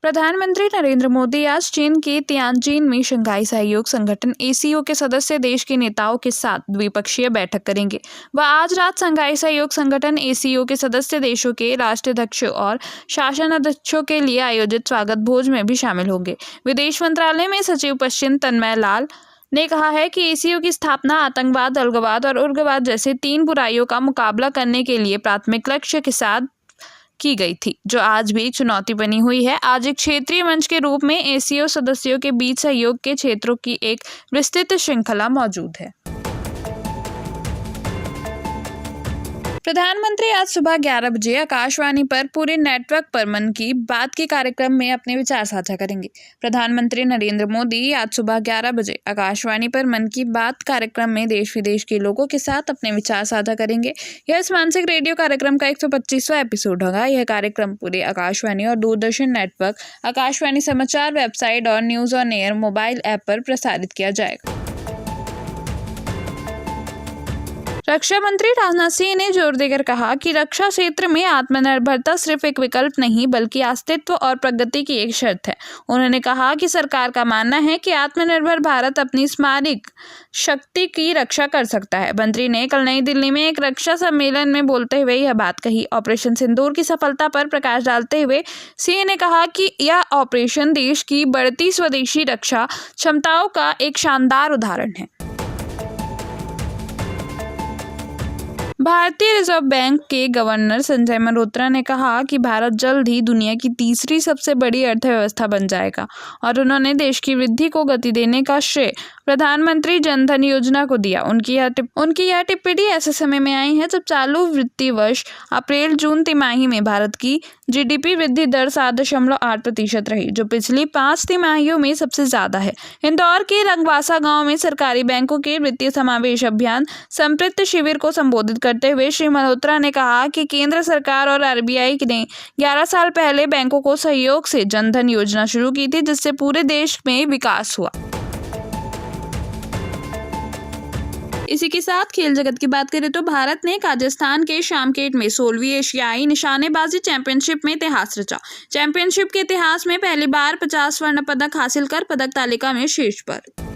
प्रधानमंत्री नरेंद्र मोदी आज चीन के तियानजिन में शंघाई सहयोग संगठन (ACO) के सदस्य देश के नेताओं के साथ द्विपक्षीय बैठक करेंगे। वह आज रात शंघाई सहयोग संगठन (ACO) के सदस्य देशों के राष्ट्राध्यक्षों और शासनाध्यक्षों के लिए आयोजित स्वागत भोज में भी शामिल होंगे। विदेश मंत्रालय में सचिव पश्चिम तन्मय लाल ने कहा है कि ACO की स्थापना आतंकवाद, अलगाववाद और उग्रवाद जैसे 3 बुराइयों का मुकाबला करने के लिए प्राथमिक लक्ष्य के साथ की गई थी, जो आज भी चुनौती बनी हुई है। आज एक क्षेत्रीय मंच के रूप में ACO सदस्यों के बीच सहयोग के क्षेत्रों की एक विस्तृत श्रृंखला मौजूद है। प्रधानमंत्री आज सुबह 11 बजे आकाशवाणी पर पूरे नेटवर्क पर मन की बात के कार्यक्रम में अपने विचार साझा करेंगे। प्रधानमंत्री नरेंद्र मोदी आज सुबह 11 बजे आकाशवाणी पर मन की बात कार्यक्रम में देश विदेश के लोगों के साथ अपने विचार साझा करेंगे। यह इस मासिक रेडियो कार्यक्रम का 125वां एपिसोड होगा। यह कार्यक्रम पूरे आकाशवाणी और दूरदर्शन नेटवर्क, आकाशवाणी समाचार वेबसाइट और news on air mobile app पर प्रसारित किया जाएगा। रक्षा मंत्री राजनाथ सिंह ने जोर देकर कहा कि रक्षा क्षेत्र में आत्मनिर्भरता सिर्फ एक विकल्प नहीं बल्कि अस्तित्व और प्रगति की एक शर्त है। उन्होंने कहा कि सरकार का मानना है कि आत्मनिर्भर भारत अपनी सामरिक शक्ति की रक्षा कर सकता है। मंत्री ने कल नई दिल्ली में एक रक्षा सम्मेलन में बोलते हुए यह बात कही। ऑपरेशन सिंदूर की सफलता पर प्रकाश डालते हुए सिंह ने कहा कि यह ऑपरेशन देश की बढ़ती स्वदेशी रक्षा क्षमताओं का एक शानदार उदाहरण है। भारतीय रिजर्व बैंक के गवर्नर संजय मल्होत्रा ने कहा कि भारत जल्द ही दुनिया की तीसरी सबसे बड़ी अर्थव्यवस्था बन जाएगा और उन्होंने देश की वृद्धि को गति देने का श्रेय प्रधानमंत्री जन धन योजना को दिया। उनकी यह टिप्पणी ऐसे समय में आई है जब चालू वित्तीय वर्ष अप्रैल-जून तिमाही में भारत की GDP वृद्धि दर 7.8% रही, जो पिछली 5 तिमाहियों में सबसे ज्यादा है। इंदौर के रंगवासा गांव में सरकारी बैंकों के वित्तीय समावेश अभियान संपृक्त शिविर को संबोधित करते हुए श्री मल्होत्रा ने कहा कि केंद्र सरकार और RBI ने 11 साल पहले बैंकों को सहयोग से जन धन योजना शुरू की थी, जिससे पूरे देश में विकास हुआ। इसी के साथ खेल जगत की बात करें तो भारत ने काजाख्स्तान के शामकेट में 16वीं एशियाई निशानेबाजी चैंपियनशिप में इतिहास रचा। चैंपियनशिप के इतिहास में पहली बार 50 स्वर्ण पदक हासिल कर पदक तालिका में शीर्ष पर।